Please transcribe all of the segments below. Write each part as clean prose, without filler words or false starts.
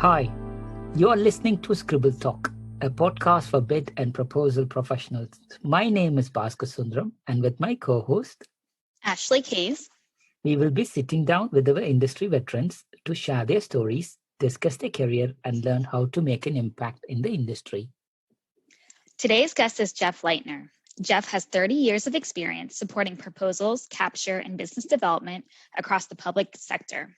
Hi, you are listening to Scribble Talk, a podcast for bid and proposal professionals. My name is Bhaskar Sundaram, and with my co-host, Ashley Case, we will be sitting down with our industry veterans to share their stories, discuss their career, and learn how to make an impact in the industry. Today's guest is Jeff Leitner. Jeff has 30 years of experience supporting proposals, capture, and business development across the public sector.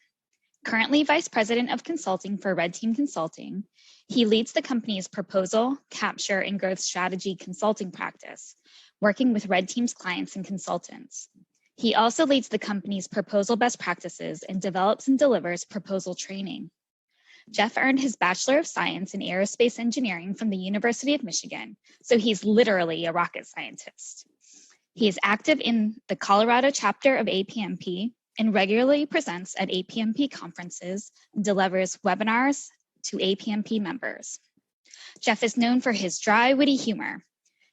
Currently Vice President of Consulting for Red Team Consulting, he leads the company's proposal, capture, and growth strategy consulting practice, working with Red Team's clients and consultants. He also leads the company's proposal best practices and develops and delivers proposal training. Jeff earned his Bachelor of Science in Aerospace Engineering from the University of Michigan, so he's literally a rocket scientist. He is active in the Colorado chapter of APMP and regularly presents at APMP conferences and delivers webinars to APMP members. Jeff is known for his dry, witty humor.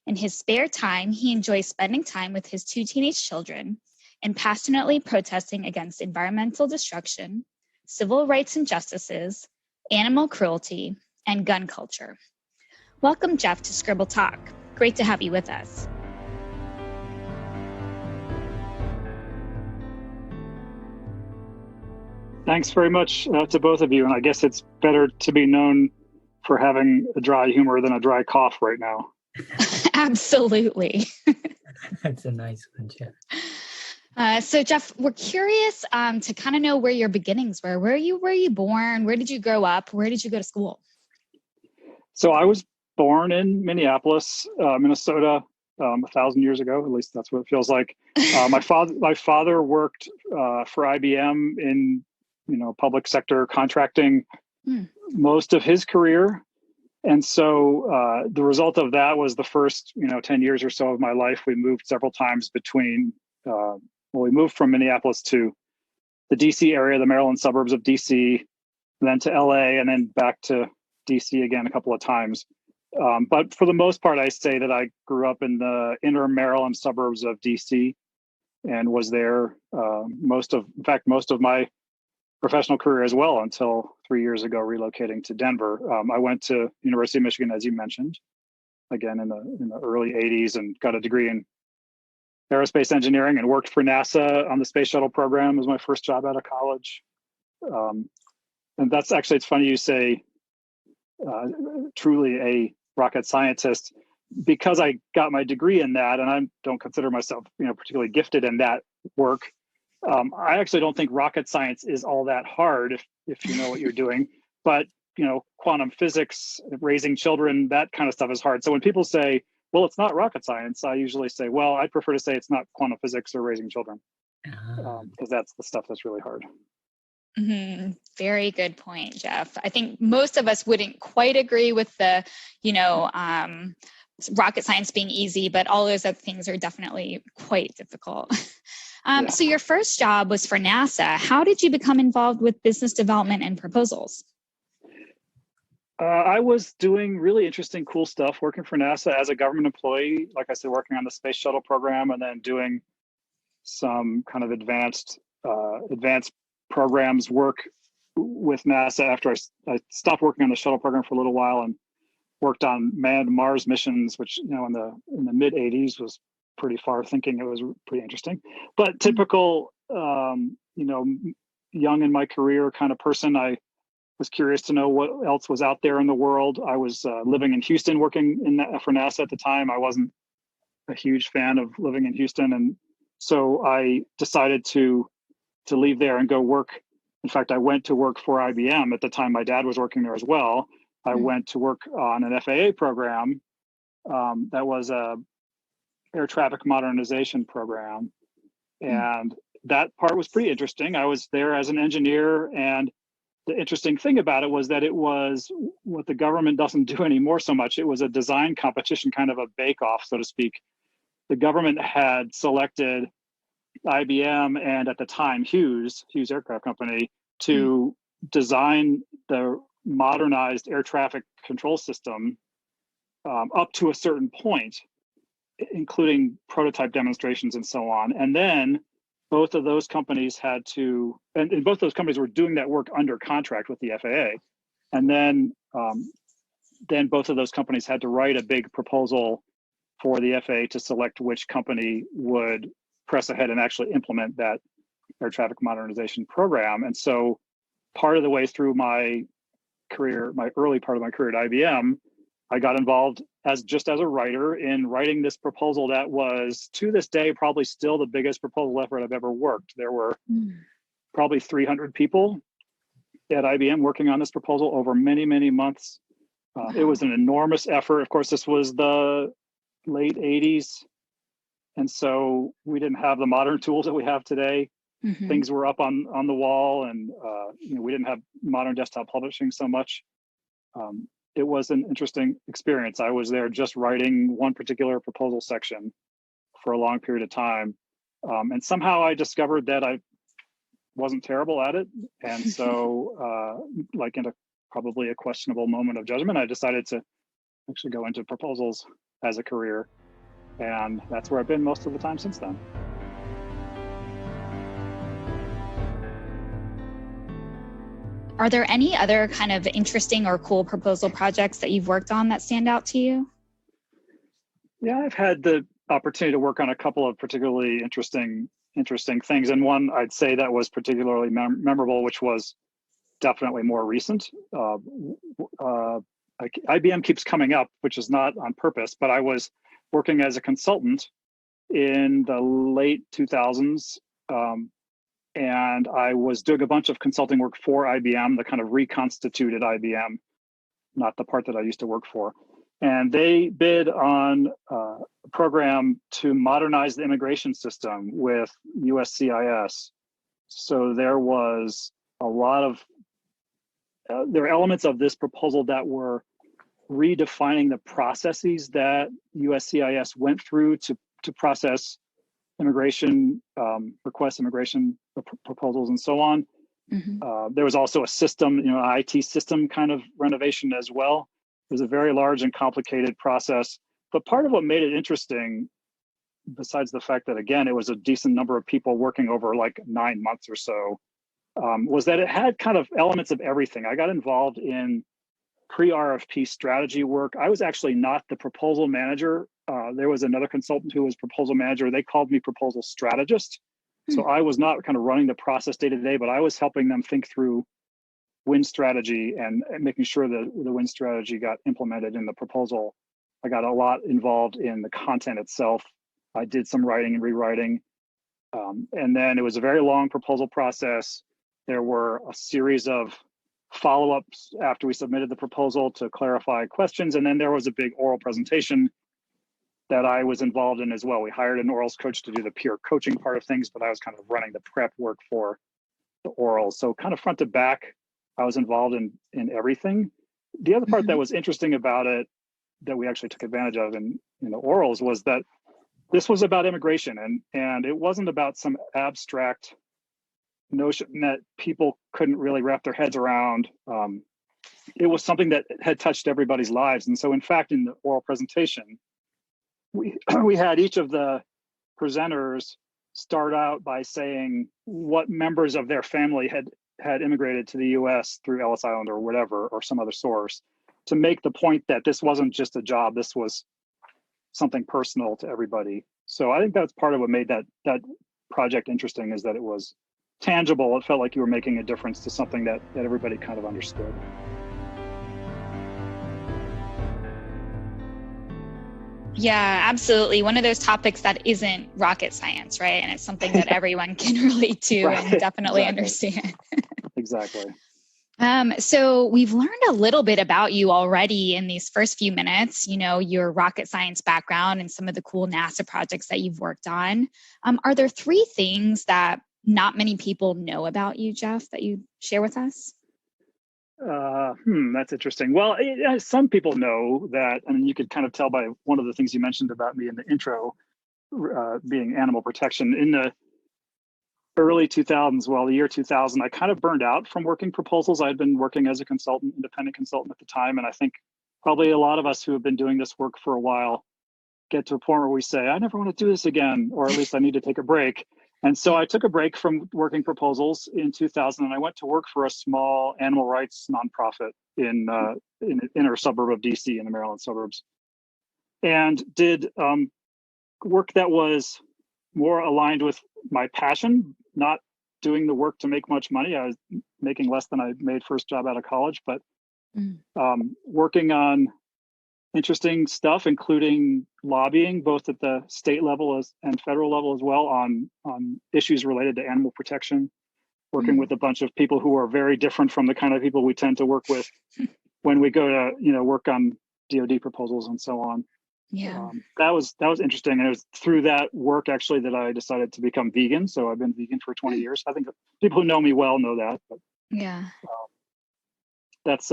In his spare time, he enjoys spending time with his 2 teenage children and passionately protesting against environmental destruction, civil rights injustices, animal cruelty, and gun culture. Welcome, Jeff, to Scribble Talk. Great to have you with us. Thanks very much to both of you. And I guess it's better to be known for having a dry humor than a dry cough right now. Absolutely. That's a nice one, Jeff. So Jeff, we're curious to kind of know where your beginnings were. Where were you born? Where did you grow up? Where did you go to school? So I was born in Minneapolis, Minnesota, 1,000 years ago. At least that's what it feels like. My father worked for IBM in public sector contracting most of his career. And so the result of that was the first 10 years or so of my life. We moved several times between we moved from Minneapolis to the DC area, the Maryland suburbs of DC, and then to LA, and then back to DC again a couple of times. But for the most part, I say that I grew up in the inner Maryland suburbs of DC and was there most of my professional career as well until 3 years ago, relocating to Denver. I went to University of Michigan, as you mentioned, again in the early 80s, and got a degree in aerospace engineering and worked for NASA on the space shuttle program. It was my first job out of college. And that's actually, it's funny you say truly a rocket scientist, because I got my degree in that, and I don't consider myself particularly gifted in that work. I actually don't think rocket science is all that hard if you know what you're doing, but quantum physics, raising children, that kind of stuff is hard. So when people say, well, it's not rocket science, I usually say, well, I'd prefer to say it's not quantum physics or raising children, because that's the stuff that's really hard. Mm-hmm. Very good point, Jeff. I think most of us wouldn't quite agree with the, rocket science being easy, but all those other things are definitely quite difficult. So your first job was for NASA. How did you become involved with business development and proposals? I was doing really interesting, cool stuff, working for NASA as a government employee, like I said, working on the space shuttle program, and then doing some kind of advanced programs work with NASA after I stopped working on the shuttle program for a little while and worked on manned Mars missions, which in the mid 80s was pretty far thinking. It was pretty interesting, but typical young in my career kind of person. I was curious to know what else was out there in the world. I was living in Houston, working for NASA at the time. I wasn't a huge fan of living in Houston, and so I decided to leave there and go work. In fact, I went to work for IBM at the time. My dad was working there as well. I went to work on an FAA program that was a air traffic modernization program, and that part was pretty interesting. I was there as an engineer, and the interesting thing about it was that it was what the government doesn't do anymore so much. It was a design competition, kind of a bake-off, so to speak. The government had selected IBM and at the time Hughes Aircraft Company to design the modernized air traffic control system up to a certain point, including prototype demonstrations and so on. And then both of those companies had to, and both those companies were doing that work under contract with the FAA. And then both of those companies had to write a big proposal for the FAA to select which company would press ahead and actually implement that air traffic modernization program. And so part of the way through my career, my early part of my career at IBM, I got involved as a writer in writing this proposal that was, to this day, probably still the biggest proposal effort I've ever worked. There were probably 300 people at IBM working on this proposal over many, many months. It was an enormous effort. Of course, this was the late 80s. And so we didn't have the modern tools that we have today. Things were up on the wall, and we didn't have modern desktop publishing so much. It was an interesting experience. I was there just writing one particular proposal section for a long period of time. And somehow I discovered that I wasn't terrible at it. And so like in probably a questionable moment of judgment, I decided to actually go into proposals as a career. And that's where I've been most of the time since then. Are there any other kind of interesting or cool proposal projects that you've worked on that stand out to you? Yeah, I've had the opportunity to work on a couple of particularly interesting things. And one I'd say that was particularly memorable, which was definitely more recent. IBM keeps coming up, which is not on purpose, but I was working as a consultant in the late 2000s. And I was doing a bunch of consulting work for IBM, the kind of reconstituted IBM, not the part that I used to work for. And they bid on a program to modernize the immigration system with USCIS. So there was a lot of, there were elements of this proposal that were redefining the processes that USCIS went through to process immigration requests, immigration proposals, and so on. There was also a system, IT system kind of renovation as well. It was a very large and complicated process. But part of what made it interesting, besides the fact that, again, it was a decent number of people working over like 9 months or so, was that it had kind of elements of everything. I got involved in pre-RFP strategy work. I was actually not the proposal manager. There was another consultant who was proposal manager. They called me proposal strategist. So I was not kind of running the process day to day, but I was helping them think through win strategy and making sure that the win strategy got implemented in the proposal. I got a lot involved in the content itself. I did some writing and rewriting. And then it was a very long proposal process. There were a series of follow-ups after we submitted the proposal to clarify questions. And then there was a big oral presentation that I was involved in as well. We hired an orals coach to do the peer coaching part of things, but I was kind of running the prep work for the orals. So kind of front to back, I was involved in everything. The other part that was interesting about it that we actually took advantage of in the orals was that this was about immigration, and it wasn't about some abstract notion that people couldn't really wrap their heads around. It was something that had touched everybody's lives. And so in fact, in the oral presentation, we had each of the presenters start out by saying what members of their family had immigrated to the US through Ellis Island or whatever, or some other source, to make the point that this wasn't just a job, this was something personal to everybody. So I think that's part of what made that project interesting, is that it was tangible. It felt like you were making a difference to something that everybody kind of understood. Yeah, absolutely. One of those topics that isn't rocket science, right? And it's something that everyone can relate to and definitely understand. Exactly. So we've learned a little bit about you already in these first few minutes, your rocket science background and some of the cool NASA projects that you've worked on. Are there 3 things that not many people know about you, Jeff, that you share with us? That's interesting. Well, some people know that, and you could kind of tell by one of the things you mentioned about me in the intro, being animal protection. In the early 2000s, the year 2000, I kind of burned out from working proposals. I'd been working as a consultant, independent consultant at the time. And I think probably a lot of us who have been doing this work for a while get to a point where we say, I never want to do this again, or at least I need to take a break. And so I took a break from working proposals in 2000, and I went to work for a small animal rights nonprofit in the inner suburb of DC, in the Maryland suburbs, and did work that was more aligned with my passion, not doing the work to make much money. I was making less than I made first job out of college, but working on interesting stuff, including lobbying, both at the state level and federal level as well, on issues related to animal protection, working with a bunch of people who are very different from the kind of people we tend to work with when we go to, work on DoD proposals and so on. Yeah. That was interesting. And it was through that work actually that I decided to become vegan. So I've been vegan for 20 years. I think people who know me well know that. But yeah. That's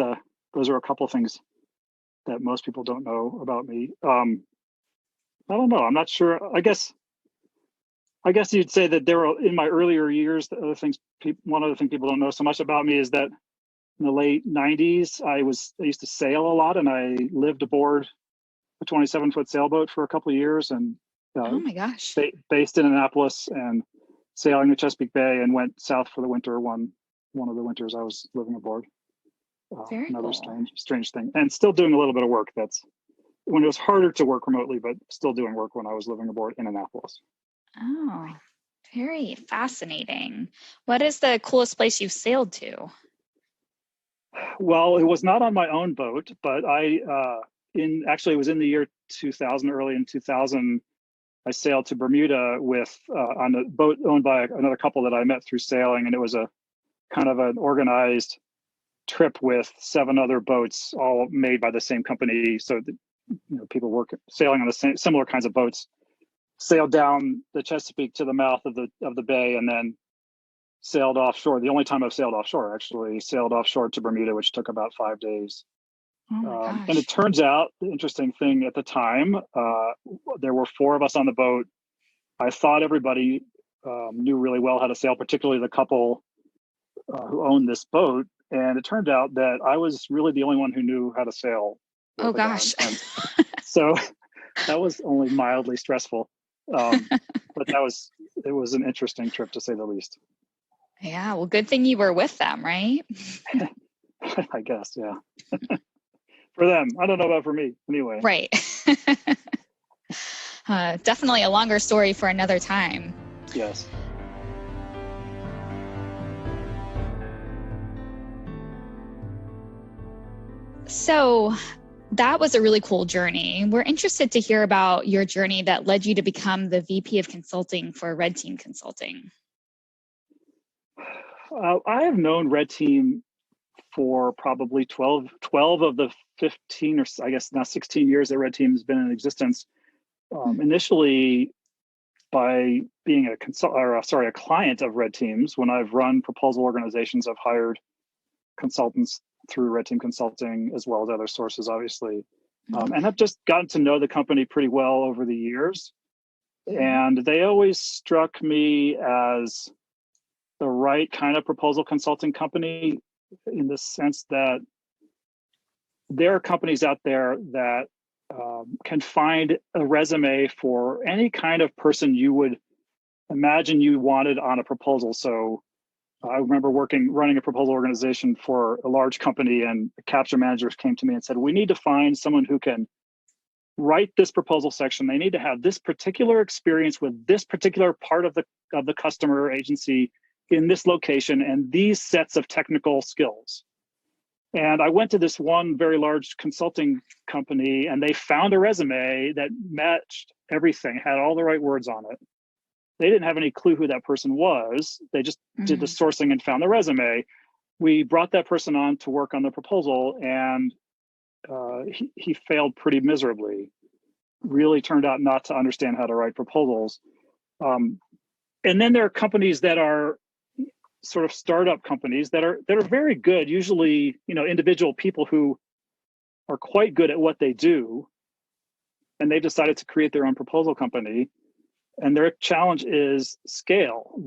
those are a couple of things that most people don't know about me. I don't know. I'm not sure. I guess you'd say that there were, in my earlier years, one other thing people don't know so much about me is that in the late 90s, I used to sail a lot, and I lived aboard a 27-foot sailboat for a couple of years, and oh my gosh, based in Annapolis and sailing the Chesapeake Bay, and went south for the winter one of the winters I was living aboard. Very another cool. strange thing, and still doing a little bit of work. That's when it was harder to work remotely, but still doing work when I was living aboard in Annapolis. Oh, very fascinating. What is the coolest place you've sailed to? Well, it was not on my own boat, but it was in the year 2000, early in 2000, I sailed to Bermuda on a boat owned by another couple that I met through sailing, and it was a kind of an organized trip with 7 other boats, all made by the same company. So people sailing on the similar kinds of boats, sailed down the Chesapeake to the mouth of the bay, and then sailed offshore. The only time I've sailed offshore, actually, sailed offshore to Bermuda, which took about 5 days. Oh my gosh. And it turns out, the interesting thing at the time, there were 4 of us on the boat. I thought everybody knew really well how to sail, particularly the couple who owned this boat. And it turned out that I was really the only one who knew how to sail. Oh gosh. And so that was only mildly stressful. But it was an interesting trip, to say the least. Yeah, well, good thing you were with them, right? I guess, yeah. For them. I don't know about for me, anyway. Right. Definitely a longer story for another time. Yes. So that was a really cool journey. We're interested to hear about your journey that led you to become the VP of Consulting for Red Team Consulting. I have known Red Team for probably 12 of the 15, or I guess now 16 years that Red Team has been in existence. Initially by being a client of Red Team's. When I've run proposal organizations, I've hired consultants through Red Team Consulting, as well as other sources, obviously. And I've just gotten to know the company pretty well over the years. And they always struck me as the right kind of proposal consulting company, in the sense that there are companies out there that can find a resume for any kind of person you would imagine you wanted on a proposal. So I remember running a proposal organization for a large company, and the capture managers came to me and said, we need to find someone who can write this proposal section. They need to have this particular experience with this particular part of the customer agency in this location and these sets of technical skills. And I went to this one very large consulting company, and they found a resume that matched everything, had all the right words on it. They didn't have any clue who that person was. They just did the sourcing and found the resume. We brought that person on to work on the proposal, and he failed pretty miserably. Really turned out not to understand how to write proposals. And then there are companies that are sort of startup companies that are very good, usually, individual people who are quite good at what they do, and they've decided to create their own proposal company. And their challenge is scale.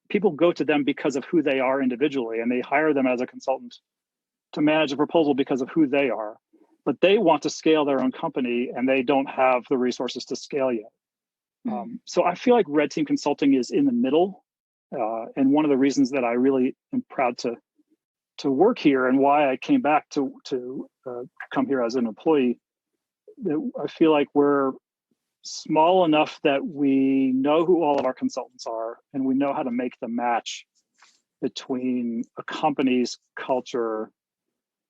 People go to them because of who they are individually, and they hire them as a consultant to manage a proposal because of who they are. But they want to scale their own company, and they don't have the resources to scale yet. So I feel like Red Team Consulting is in the middle. And one of the reasons that I really am proud to work here and why I came back to come here as an employee, I feel like we're small enough that we know who all of our consultants are and we know how to make the match between a company's culture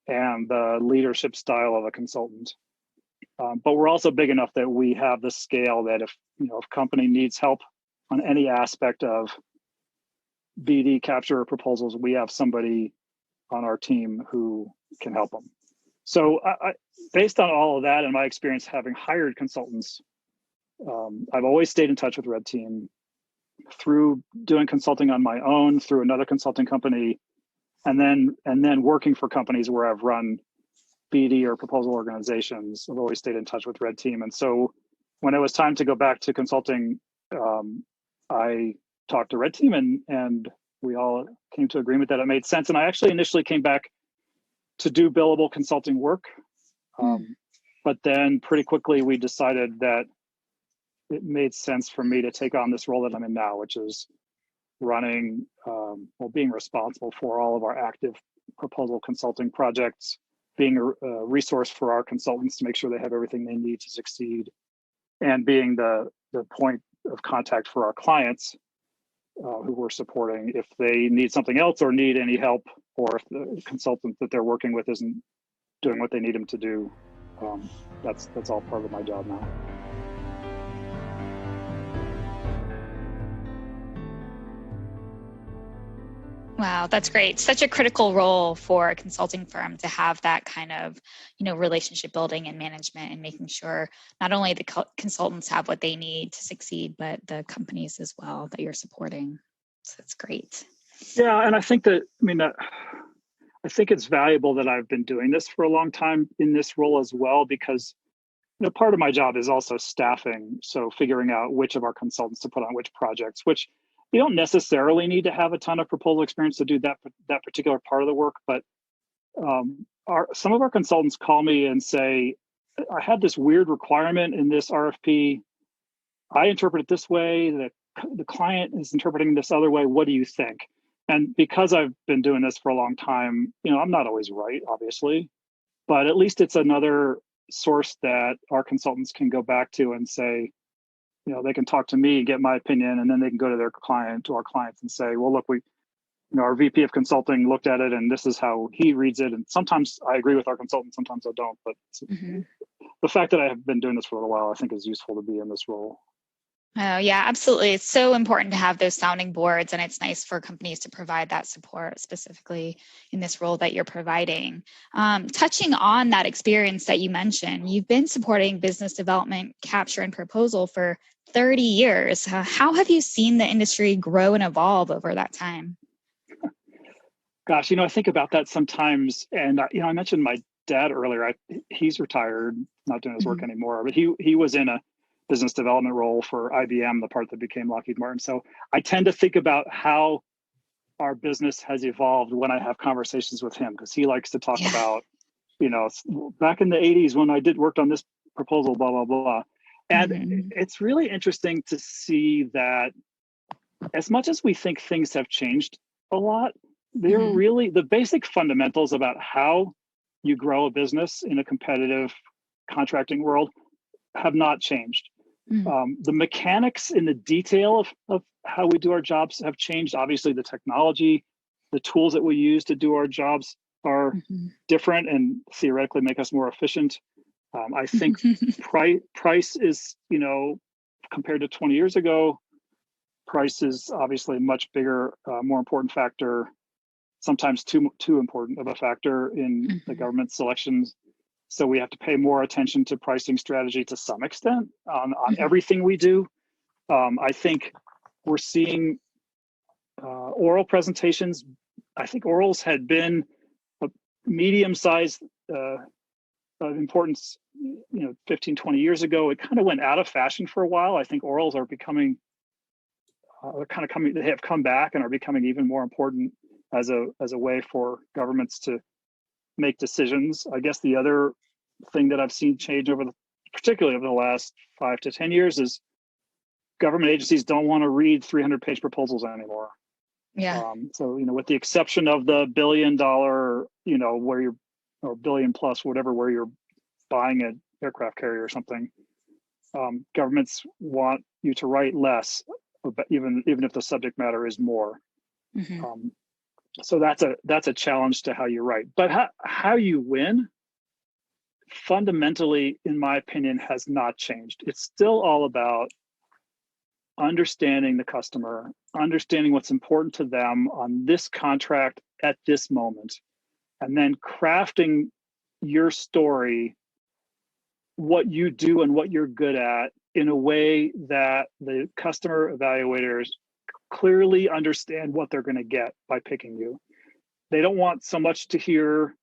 and the leadership style of a consultant. But we're also big enough that we have the scale that if company needs help on any aspect of BD capture proposals, we have somebody on our team who can help them. So based on all of that and my experience having hired consultants, I've always stayed in touch with Red Team through doing consulting on my own, through another consulting company, and then working for companies where I've run BD or proposal organizations. I've always stayed in touch with Red Team. And so when it was time to go back to consulting, I talked to Red Team and we all came to agreement that it made sense. And I actually initially came back to do billable consulting work. But then pretty quickly we decided that it made sense for me to take on this role that I'm in now, which is running, being responsible for all of our active proposal consulting projects, being a resource for our consultants to make sure they have everything they need to succeed, and being the point of contact for our clients who we're supporting if they need something else or need any help, or if the consultant that they're working with isn't doing what they need them to do. That's all part of my job now. Wow, that's great. Such a critical role for a consulting firm to have that kind of, relationship building and management and making sure not only the consultants have what they need to succeed, but the companies as well that you're supporting. So that's great. Yeah, and I think I think it's valuable that I've been doing this for a long time in this role as well, because part of my job is also staffing. So figuring out which of our consultants to put on which projects, which you don't necessarily need to have a ton of proposal experience to do that particular part of the work. But some of our consultants call me and say, I had this weird requirement in this RFP. I interpret it this way. The client is interpreting this other way. What do you think? And because I've been doing this for a long time, I'm not always right, obviously, but at least it's another source that our consultants can go back to and say, they can talk to me, get my opinion, and then they can go to our clients and say, well, look, our VP of consulting looked at it and this is how he reads it. And sometimes I agree with our consultant, sometimes I don't, but the fact that I have been doing this for a little while, I think is useful to be in this role. Oh, yeah, absolutely. It's so important to have those sounding boards, and it's nice for companies to provide that support specifically in this role that you're providing. Touching on that experience that you mentioned, you've been supporting business development, capture, and proposal for 30 years. How have you seen the industry grow and evolve over that time? Gosh, I think about that sometimes. And, I mentioned my dad earlier. He's retired, not doing his work anymore, but he was in a business development role for IBM, the part that became Lockheed Martin. So I tend to think about how our business has evolved when I have conversations with him, because he likes to talk about, back in the 80s when I worked on this proposal, blah, blah, blah. And it's really interesting to see that as much as we think things have changed a lot, they're really the basic fundamentals about how you grow a business in a competitive contracting world have not changed. The mechanics in the detail of how we do our jobs have changed. Obviously, the technology, the tools that we use to do our jobs are different and theoretically make us more efficient. I think price is, compared to 20 years ago, price is obviously a much bigger, more important factor, sometimes too important of a factor in the government selections. So we have to pay more attention to pricing strategy to some extent on everything we do. I think we're seeing oral presentations. I think orals had been a medium-sized importance, 15, 20 years ago. It kind of went out of fashion for a while. I think orals are becoming, they have come back and are becoming even more important as a way for governments to make decisions. I guess the other thing that I've seen change particularly over the last 5 to 10 years is government agencies don't want to read 300-page proposals anymore. Yeah. So, with the exception of the $1 billion, where you're, or billion plus, whatever, where you're buying an aircraft carrier or something, governments want you to write less, even if the subject matter is more. Mm-hmm. So that's a challenge to how you write. But how you win, fundamentally, in my opinion, has not changed. It's still all about understanding the customer, understanding what's important to them on this contract at this moment, and then crafting your story, what you do and what you're good at, in a way that the customer evaluators clearly understand what they're going to get by picking you. They don't want so much to hear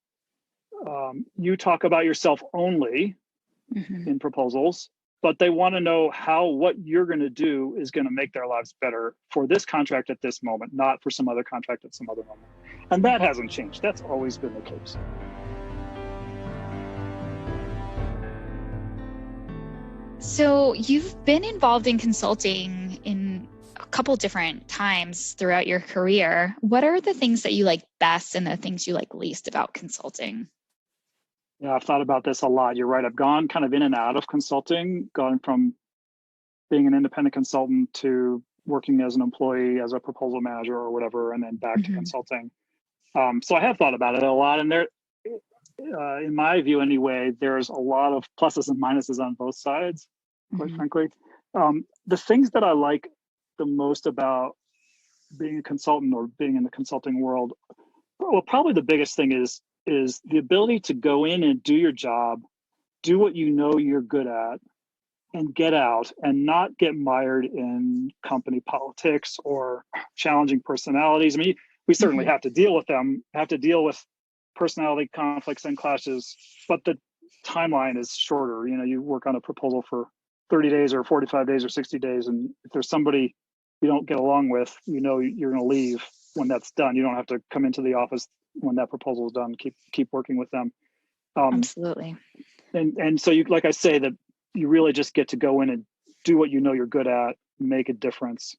you talk about yourself only in proposals, but they want to know what you're going to do is going to make their lives better for this contract at this moment, not for some other contract at some other moment. And that hasn't changed. That's always been the case. So you've been involved in consulting in a couple different times throughout your career. What are the things that you like best and the things you like least about consulting? Yeah, I've thought about this a lot. You're right. I've gone kind of in and out of consulting, gone from being an independent consultant to working as an employee, as a proposal manager or whatever, and then back to consulting. So I have thought about it a lot. And there, in my view anyway, there's a lot of pluses and minuses on both sides, quite frankly. The things that I like the most about being a consultant or being in the consulting world, well, probably the biggest thing is the ability to go in and do your job, do what you know you're good at, and get out and not get mired in company politics or challenging personalities. I mean, we certainly have to deal with them, have to deal with personality conflicts and clashes, but the timeline is shorter. You work on a proposal for 30 days or 45 days or 60 days. And if there's somebody you don't get along with, you're going to leave when that's done. You don't have to come into the office when that proposal is done. Keep working with them. Absolutely. And so like I say, that you really just get to go in and do what you know you're good at, make a difference,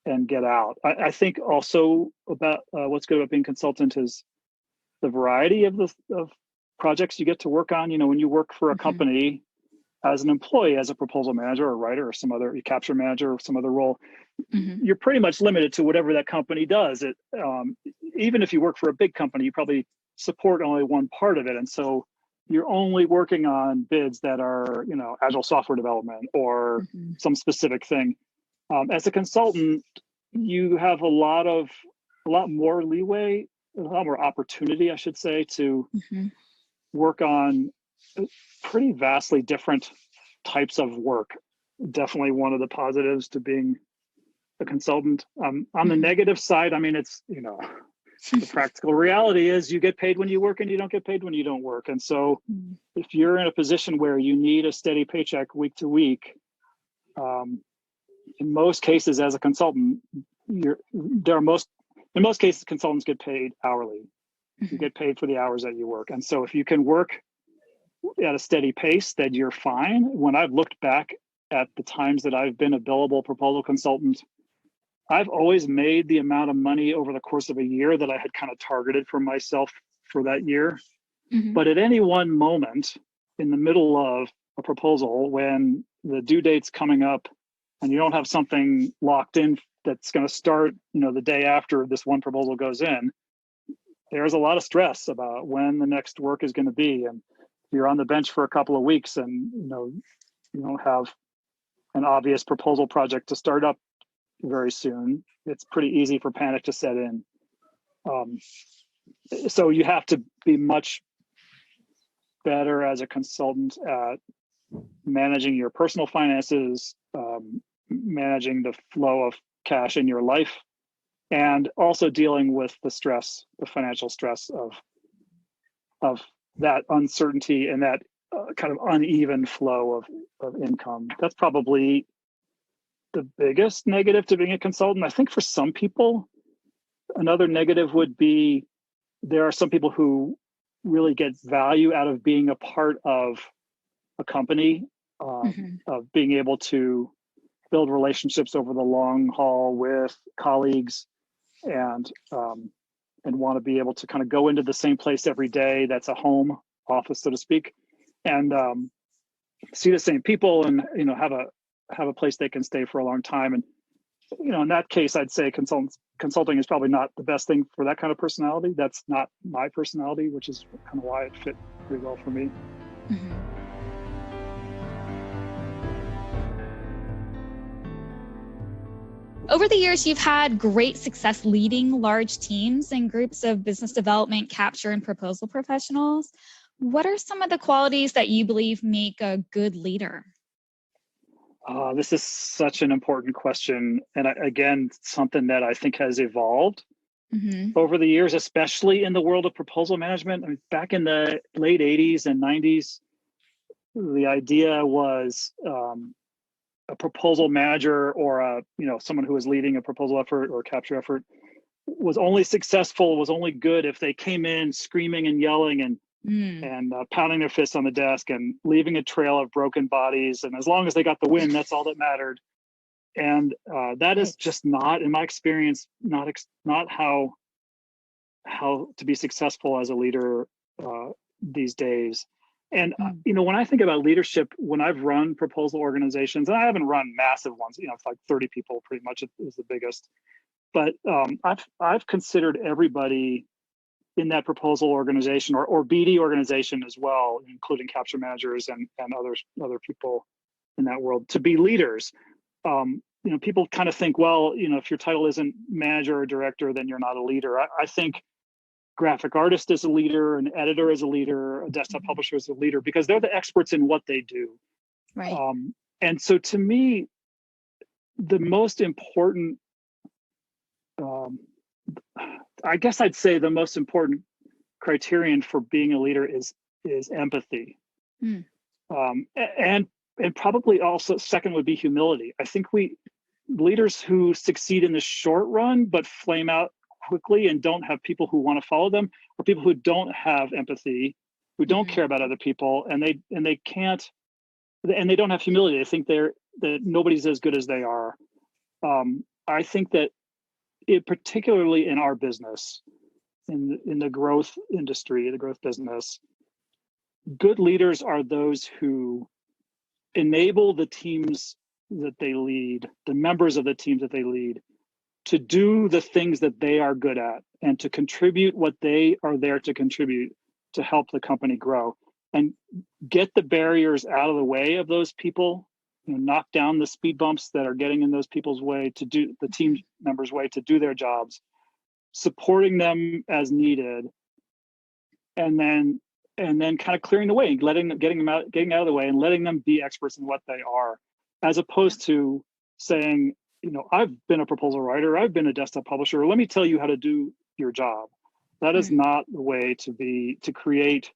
and get out. I think also about what's good about being a consultant is the variety of projects you get to work on. When you work for a company as an employee, as a proposal manager or writer or some other capture manager or some other role, you're pretty much limited to whatever that company does. Even if you work for a big company, you probably support only one part of it. And so you're only working on bids that are, agile software development or some specific thing. As a consultant, you have a lot more leeway, a lot more opportunity, I should say, to work on pretty vastly different types of work. Definitely one of the positives to being a consultant. On the negative side, I mean, it's, the practical reality is you get paid when you work and you don't get paid when you don't work. And so if you're in a position where you need a steady paycheck week to week, in most cases as a consultant, in most cases, consultants get paid hourly. You get paid for the hours that you work. And so if you can work at a steady pace, then you're fine. When I've looked back at the times that I've been a billable proposal consultant, I've always made the amount of money over the course of a year that I had kind of targeted for myself for that year. But at any one moment in the middle of a proposal, when the due date's coming up and you don't have something locked in that's going to start, the day after this one proposal goes in, there's a lot of stress about when the next work is going to be. And if you're on the bench for a couple of weeks and, you don't have an obvious proposal project to start up very soon, it's pretty easy for panic to set in. So you have to be much better as a consultant at managing your personal finances, managing the flow of cash in your life, and also dealing with the stress, the financial stress of that uncertainty and that kind of uneven flow of income. That's probably the biggest negative to being a consultant. I think for some people, another negative would be there are some people who really get value out of being a part of a company, of being able to build relationships over the long haul with colleagues, and want to be able to kind of go into the same place every day. That's a home office, so to speak, and see the same people, and have a place they can stay for a long time. And in that case, I'd say consulting is probably not the best thing for that kind of personality. That's not my personality, which is kind of why it fit pretty well for me. Mm-hmm. Over the years, you've had great success leading large teams and groups of business development, capture, and proposal professionals. What are some of the qualities that you believe make a good leader? This is such an important question. And again, something that I think has evolved over the years, especially in the world of proposal management. I mean, back in the late 80s and 90s, the idea was a proposal manager or someone who was leading a proposal effort or a capture effort was only good if they came in screaming and yelling and pounding their fists on the desk and leaving a trail of broken bodies. And as long as they got the win, that's all that mattered. And that is just not, in my experience, not how to be successful as a leader these days. And when I think about leadership, when I've run proposal organizations, and I haven't run massive ones, it's like 30 people pretty much is the biggest. But I've considered everybody in that proposal organization or BD organization as well, including capture managers and other people in that world, to be leaders. People kind of think, well, if your title isn't manager or director, then you're not a leader. I think graphic artist is a leader, an editor is a leader, a desktop publisher is a leader, because they're the experts in what they do. Right. And so to me, the most important, I guess I'd say the most important criterion for being a leader is empathy. And probably also second would be humility. I think leaders who succeed in the short run but flame out quickly and don't have people who want to follow them, or people who don't have empathy, who don't care about other people, and they can't, and they don't have humility. They think that nobody's as good as they are. I think that particularly in our business, in the growth industry, the growth business, good leaders are those who enable the teams that they lead, the members of the teams that they lead, to do the things that they are good at and to contribute what they are there to contribute to help the company grow, and get the barriers out of the way of those people, knock down the speed bumps that are getting in those people's way, to do the team members' way to do their jobs, supporting them as needed, and then kind of clearing the way, getting out of the way and letting them be experts in what they are, as opposed to saying, I've been a proposal writer, I've been a desktop publisher, let me tell you how to do your job. That is not the way to create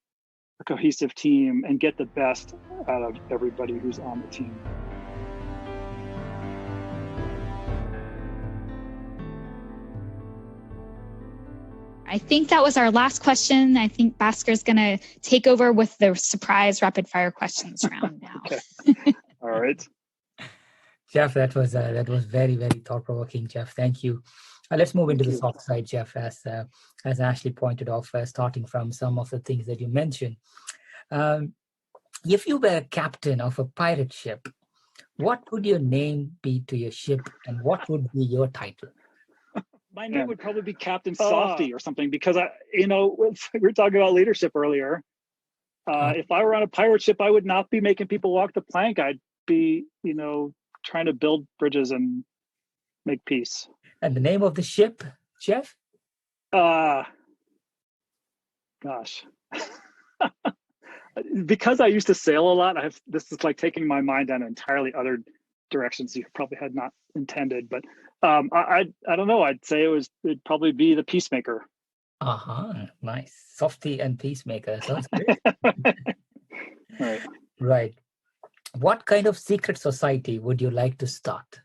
a cohesive team and get the best out of everybody who's on the team. I think that was our last question. I think Bhaskar's going to take over with the surprise rapid fire questions round now. Okay. All right. Jeff, that was very, very thought-provoking, Jeff. Thank you. Let's move into the soft side, Jeff, as Ashley pointed off, starting from some of the things that you mentioned. If you were a captain of a pirate ship, what would your name be to your ship, and what would be your title? My name would probably be Captain Softy or something, because we were talking about leadership earlier. If I were on a pirate ship, I would not be making people walk the plank. I'd be, trying to build bridges and make peace. And the name of the ship, Jeff? Gosh. Because I used to sail a lot, this is like taking my mind down entirely other directions you probably had not intended. But I don't know. I'd say it'd probably be the Peacemaker. Nice. Softy and Peacemaker. Sounds great. Right. What kind of secret society would you like to start?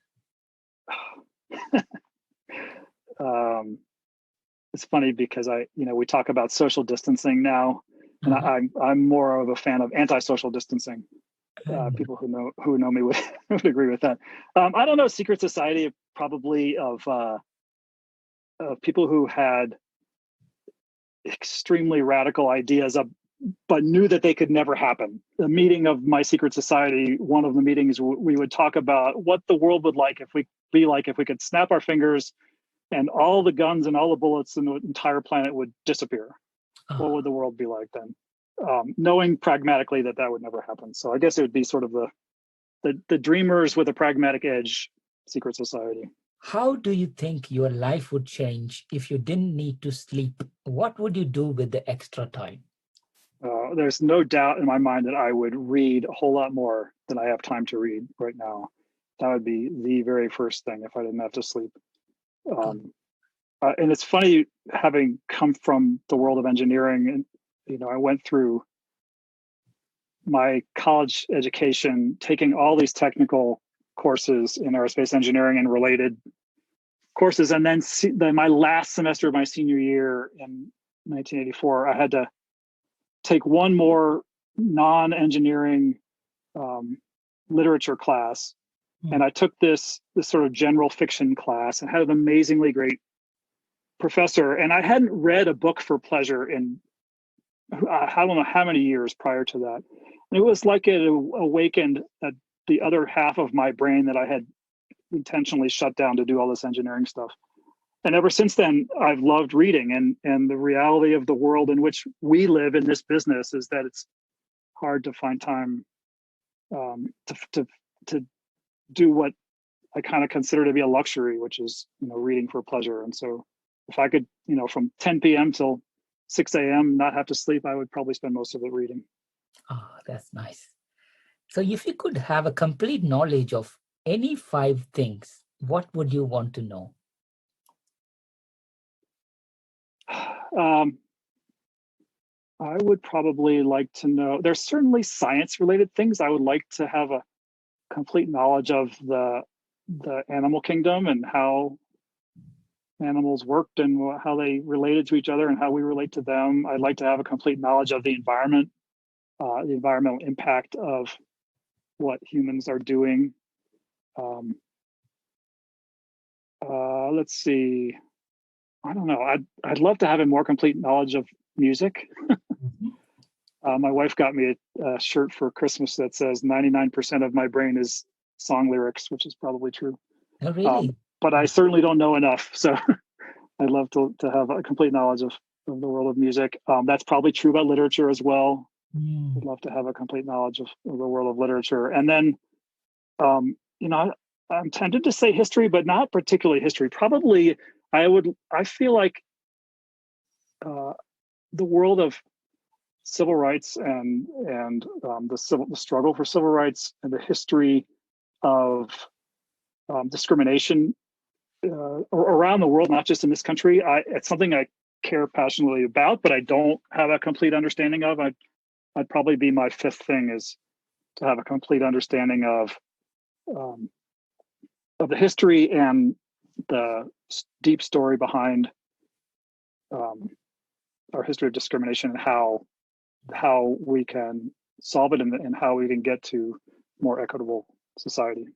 It's funny because we talk about social distancing now, and I'm more of a fan of anti-social distancing. People who know me would agree with that. I don't know, secret society probably of people who had extremely radical ideas but knew that they could never happen. The meeting of my secret society, one of the meetings, we would talk about what the world would be like if we could snap our fingers and all the guns and all the bullets in the entire planet would disappear. What would the world be like then? Knowing pragmatically that would never happen. So I guess it would be sort of the dreamers with a pragmatic edge secret society. How do you think your life would change if you didn't need to sleep? What would you do with the extra time? There's no doubt in my mind that I would read a whole lot more than I have time to read right now. That would be the very first thing if I didn't have to sleep. And it's funny, having come from the world of engineering, and I went through my college education taking all these technical courses in aerospace engineering and related courses, and then my last semester of my senior year in 1984, I had to take one more non-engineering literature class, and I took this sort of general fiction class and had an amazingly great professor. And I hadn't read a book for pleasure in I don't know how many years prior to that. And it was like it awakened the other half of my brain that I had intentionally shut down to do all this engineering stuff. And ever since then, I've loved reading. And the reality of the world in which we live in this business is that it's hard to find time to do what I kind of consider to be a luxury, which is reading for pleasure. And so if I could, from 10 p.m. till 6 a.m. not have to sleep, I would probably spend most of it reading. Oh, that's nice. So if you could have a complete knowledge of any 5 things, what would you want to know? I would probably like to know, there's certainly science-related things. I would like to have a complete knowledge of the animal kingdom and how animals worked and how they related to each other and how we relate to them. I'd like to have a complete knowledge of the environment, the environmental impact of what humans are doing. Let's see. I don't know. I'd love to have a more complete knowledge of music. My wife got me a shirt for Christmas that says 99% of my brain is song lyrics, which is probably true. Oh, really? But I certainly don't know enough. So I'd love to have a complete knowledge of the world of music. That's probably true about literature as well. I'd love to have a complete knowledge of the world of literature. And then, I'm tempted to say history, but not particularly history. Probably I feel like the world of civil rights and the struggle for civil rights and the history of discrimination around the world, not just in this country. It's something I care passionately about, but I don't have a complete understanding of. I'd probably be my 5th thing, is to have a complete understanding of the history and the deep story behind our history of discrimination and how we can solve it and how we can get to more equitable society.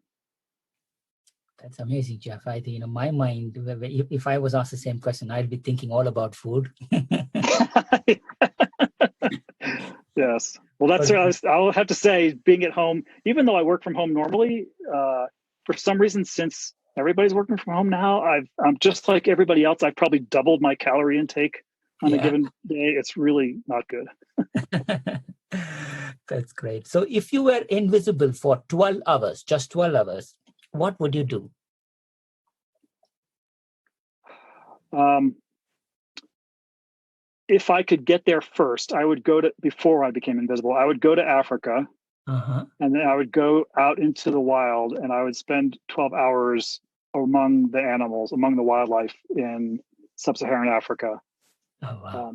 That's amazing, Jeff. I think, my mind, if I was asked the same question, I'd be thinking all about food. Yes. Well, I'll have to say, being at home, even though I work from home normally, for some reason, since everybody's working from home now, I'm just like everybody else. I've probably doubled my calorie intake on a given day. It's really not good. That's great. So if you were invisible for 12 hours, just 12 hours, what would you do? If I could get there first, I would before I became invisible, I would go to Africa, and then I would go out into the wild, and I would spend 12 hours among the animals, among the wildlife in sub-Saharan Africa. Oh, wow.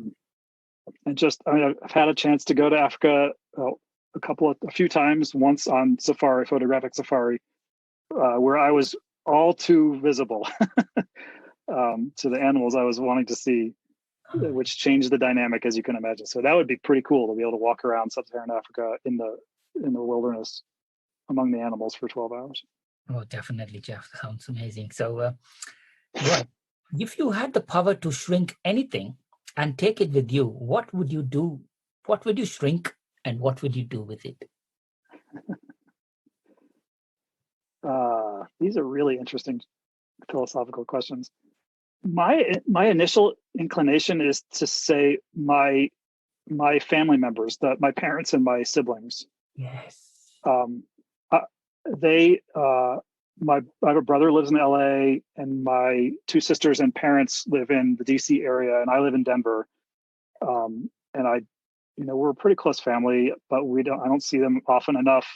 And I've had a chance to go to Africa a few times, once on safari, photographic safari, where I was all too visible to the animals I was wanting to see. which changed the dynamic, as you can imagine. So that would be pretty cool to be able to walk around sub-Saharan Africa in the wilderness among the animals for 12 hours. Oh, definitely, Jeff. Sounds amazing. So, right. If you had the power to shrink anything and take it with you, what would you do? What would you shrink and what would you do with it? These are really interesting philosophical questions. My initial inclination is to say my family members, my parents and my siblings. Yes. I have a brother lives in LA, and my two sisters and parents live in the DC area, and I live in Denver. And we're a pretty close family, but I don't see them often enough.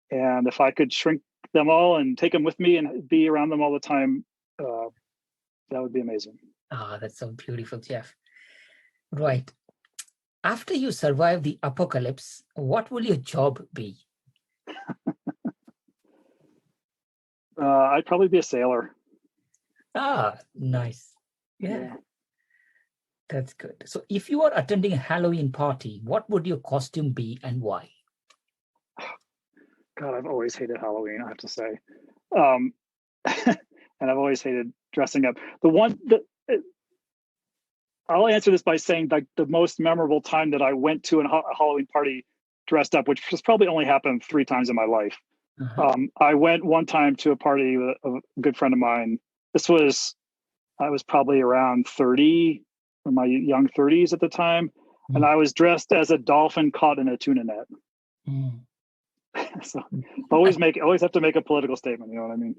And if I could shrink them all and take them with me and be around them all the time, that would be amazing. That's so beautiful, Jeff. Right. After you survive the apocalypse, what will your job be? I'd probably be a sailor. Nice. Yeah. That's good. So if you are attending a Halloween party, what would your costume be and why? God, I've always hated Halloween, I have to say. And I've always hated dressing up. I'll answer this by saying like the most memorable time that I went to a Halloween party dressed up, which has probably only happened 3 times in my life. I went one time to a party with a good friend of mine. I was probably around 30, in my young 30s at the time. And I was dressed as a dolphin caught in a tuna net. So always have to make a political statement, you know what I mean?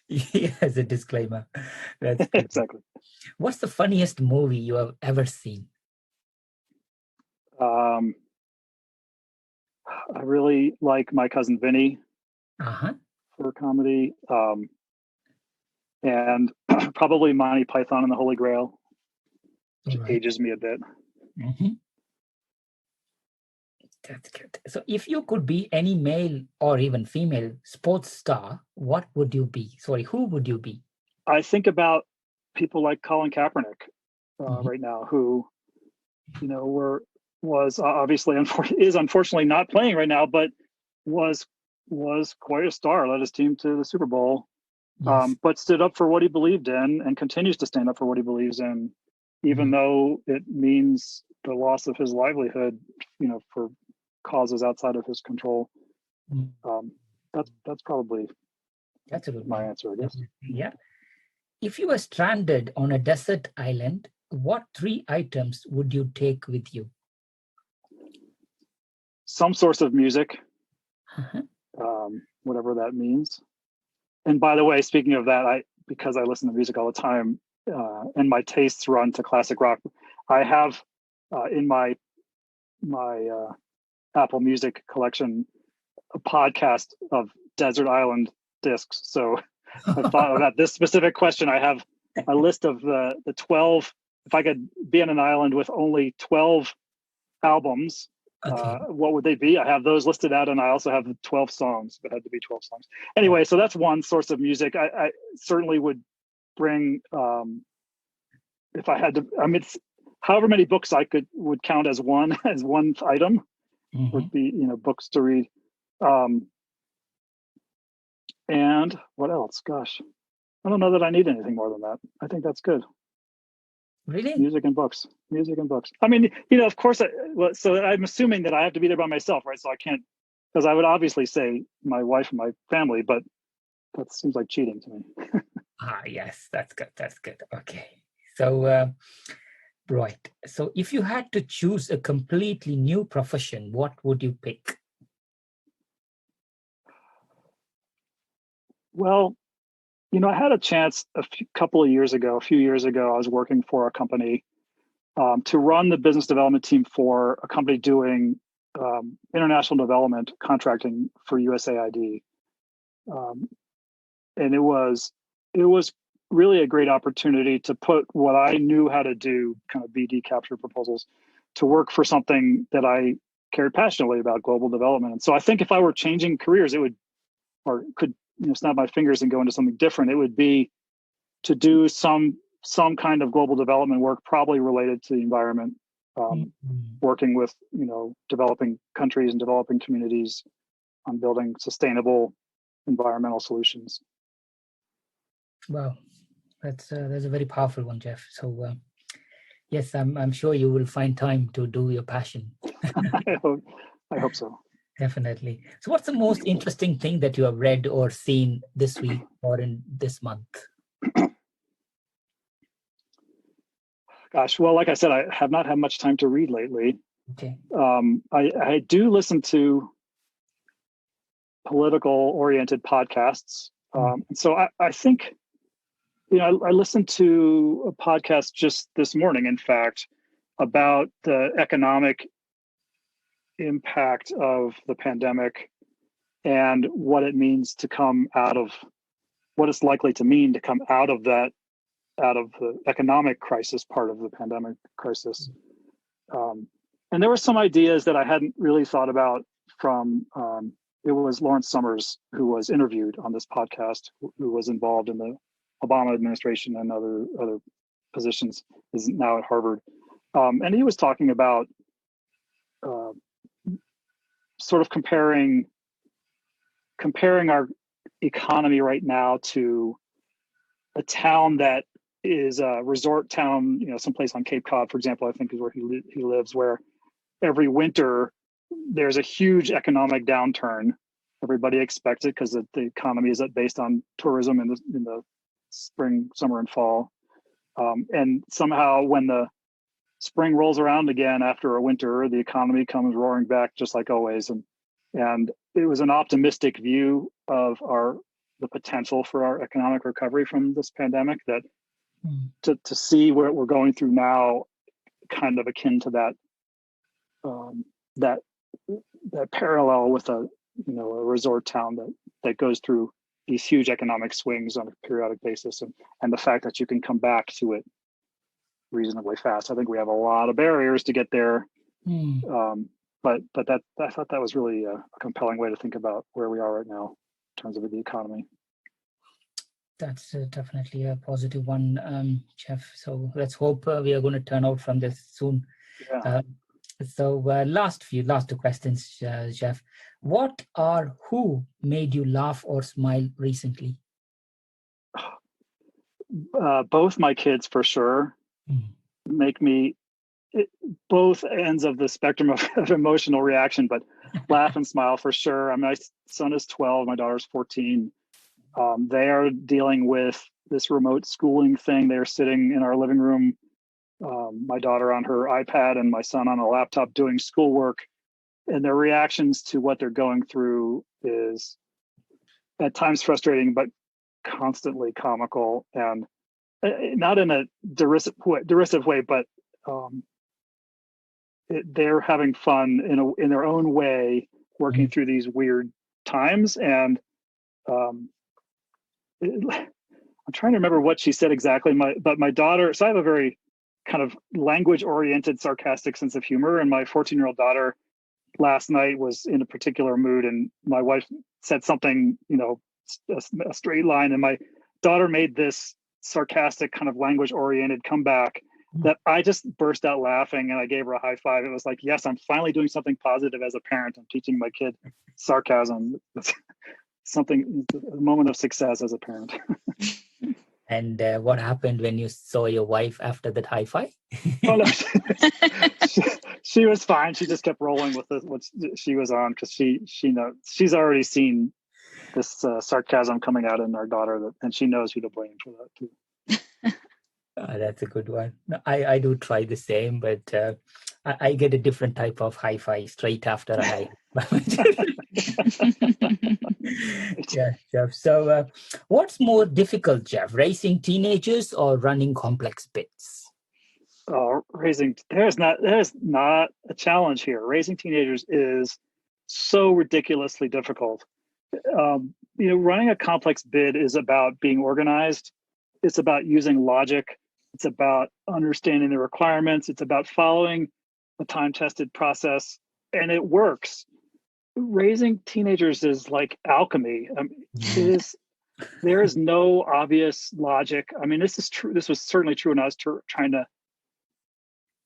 Yeah, as a disclaimer. That's exactly. What's the funniest movie you have ever seen? I really like My Cousin Vinny for comedy. And probably Monty Python and the Holy Grail, which ages me a bit. That's good. So if you could be any male or even female sports star, what would you be? Sorry, who would you be? I think about people like Colin Kaepernick right now, who, was obviously is unfortunately not playing right now, but was quite a star, led his team to the Super Bowl, but stood up for what he believed in and continues to stand up for what he believes in, even though it means the loss of his livelihood, for causes outside of his control. That's probably my answer, I guess. Yeah. If you were stranded on a desert island, what 3 items would you take with you? Some source of music, whatever that means. And by the way, speaking of that, because I listen to music all the time, and my tastes run to classic rock, I have in my Apple Music collection a podcast of desert island discs. So I thought about this specific question. I have a list of the 12. If I could be on an island with only 12 albums, what would they be? I have those listed out, and I also have 12 songs. It had to be 12 songs. Anyway, so that's one source of music. I certainly would bring, if I had to, it's however many books I would count as one item would be, books to read. And what else? Gosh, I don't know that I need anything more than that. I think that's good. Really? Music and books. I mean, of course, so I'm assuming that I have to be there by myself, right? So I can't, because I would obviously say my wife and my family, but that seems like cheating to me. Yes, that's good. Okay. So, right. So if you had to choose a completely new profession, what would you pick? Well, I had a chance a few years ago, I was working for a company to run the business development team for a company doing international development contracting for USAID. And it was really a great opportunity to put what I knew how to do, kind of BD capture proposals, to work for something that I cared passionately about, global development. And so I think if I were changing careers, could snap my fingers and go into something different, it would be to do some some kind of global development work, probably related to the environment, working with, developing countries and developing communities on building sustainable environmental solutions. Wow, that's a very powerful one, Jeff. So yes, I'm sure you will find time to do your passion. I hope so. Definitely. So what's the most interesting thing that you have read or seen this week or in this month? Gosh, well, like I said, I have not had much time to read lately. Okay. I do listen to political-oriented podcasts. And so I think, I listened to a podcast just this morning, in fact, about the economic impact of the pandemic and what it means to come out of, what it's likely to mean to come out of that, out of the economic crisis part of the pandemic crisis. And there were some ideas that I hadn't really thought about from, it was Lawrence Summers who was interviewed on this podcast, who was involved in the Obama administration and other positions, is now at Harvard. And he was talking about sort of comparing our economy right now to a town that is a resort town, someplace on Cape Cod, for example, I think is where he lives, where every winter there's a huge economic downturn. Everybody expects it because the economy is based on tourism in the spring, summer, and fall. And somehow when the spring rolls around again after a winter, the economy comes roaring back just like always. And it was an optimistic view of the potential for our economic recovery from this pandemic, that to see what we're going through now, kind of akin to that parallel with a resort town that goes through these huge economic swings on a periodic basis, and the fact that you can come back to it reasonably fast. I think we have a lot of barriers to get there, but that I thought that was really a compelling way to think about where we are right now in terms of the economy. That's definitely a positive one, Jeff. So let's hope we are going to turn out from this soon. Yeah. So last two questions, Jeff. What or who made you laugh or smile recently? Both my kids, for sure, make me, both ends of the spectrum of emotional reaction, but laugh and smile for sure. I mean, my son is 12, my daughter's 14. They are dealing with this remote schooling thing. They're sitting in our living room, my daughter on her iPad and my son on a laptop doing schoolwork. And their reactions to what they're going through is at times frustrating, but constantly comical, and not in a derisive way, but they're having fun in their own way, working through these weird times. And I'm trying to remember what she said exactly. But my daughter, so I have a very kind of language-oriented, sarcastic sense of humor, and my 14-year-old daughter last night was in a particular mood, and my wife said something, a straight line, and my daughter made this sarcastic kind of language-oriented comeback that I just burst out laughing, and I gave her a high five. It was like, yes, I'm finally doing something positive as a parent. I'm teaching my kid sarcasm. It's a moment of success as a parent. And what happened when you saw your wife after that high five? Oh, no. She was fine. She just kept rolling with what she was on, because she knows, she's already seen this sarcasm coming out in our daughter, and she knows who to blame for that too. That's a good one. I do try the same, but I get a different type of high five straight after a high. Yeah, Jeff. So what's more difficult, Jeff, raising teenagers or running complex bits? There's not a challenge here. Raising teenagers is so ridiculously difficult. Running a complex bid is about being organized. It's about using logic. It's about understanding the requirements. It's about following a time-tested process, and it works. Raising teenagers is like alchemy. It is there is no obvious logic. I mean, this is true. This was certainly true when I was trying to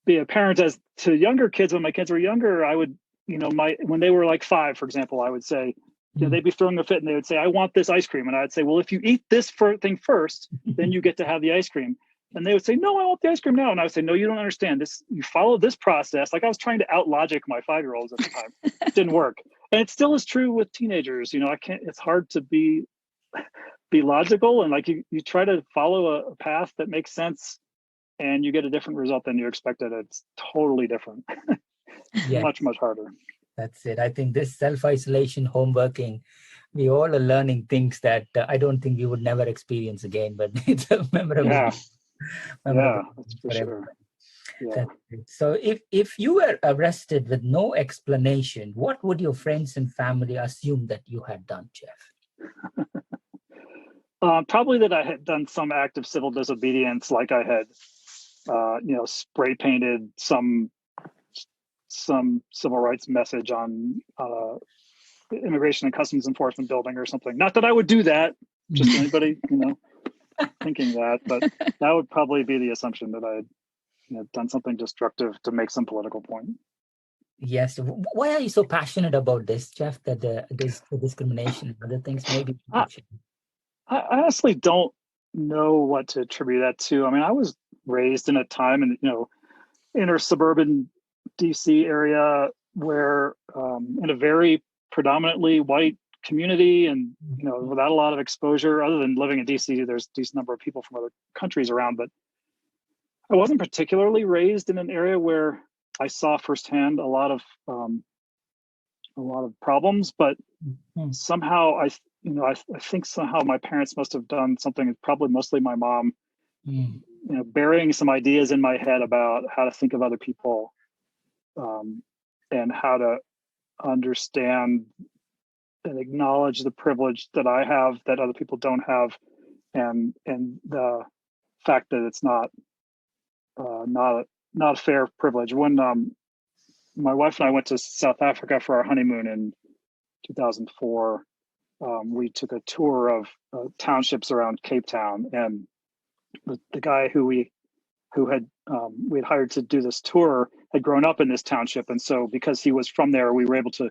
be a parent as to younger kids. When my kids were younger, I would, when they were like 5, for example, I would say, they'd be throwing a fit and they would say, I want this ice cream. And I'd say, well, if you eat this thing first, then you get to have the ice cream. And they would say, no, I want the ice cream now. And I would say, no, you don't understand this. You follow this process. Like I was trying to out logic my 5-year-olds at the time. It didn't work. And it still is true with teenagers. It's hard to be logical. And like you try to follow a path that makes sense and you get a different result than you expected. It's totally different. Yeah. Much, much harder. That's it. I think this self-isolation, home working, we all are learning things that I don't think we would never experience again, but it's a memorable. Yeah, memorable that's for sure. Yeah. So if you were arrested with no explanation, what would your friends and family assume that you had done, Jeff? Probably that I had done some act of civil disobedience, like I had, spray painted some civil rights message on Immigration and Customs Enforcement building or something. Not that I would do that, just anybody, thinking that, but that would probably be the assumption that I had done something destructive to make some political point. Yes. Why are you so passionate about this, Jeff, that this discrimination and other things? Maybe I honestly don't know what to attribute that to. I mean, I was raised in a time in, inner suburban DC area where in a very predominantly white community and, without a lot of exposure, other than living in DC, there's a decent number of people from other countries around, but I wasn't particularly raised in an area where I saw firsthand a lot of problems, but somehow I think somehow my parents must have done something, probably mostly my mom, burying some ideas in my head about how to think of other people and how to understand and acknowledge the privilege that I have that other people don't have, and the fact that it's not a fair privilege. When my wife and I went to South Africa for our honeymoon in 2004, we took a tour of townships around Cape Town, and the guy who we had hired to do this tour had grown up in this township, and so because he was from there, we were able to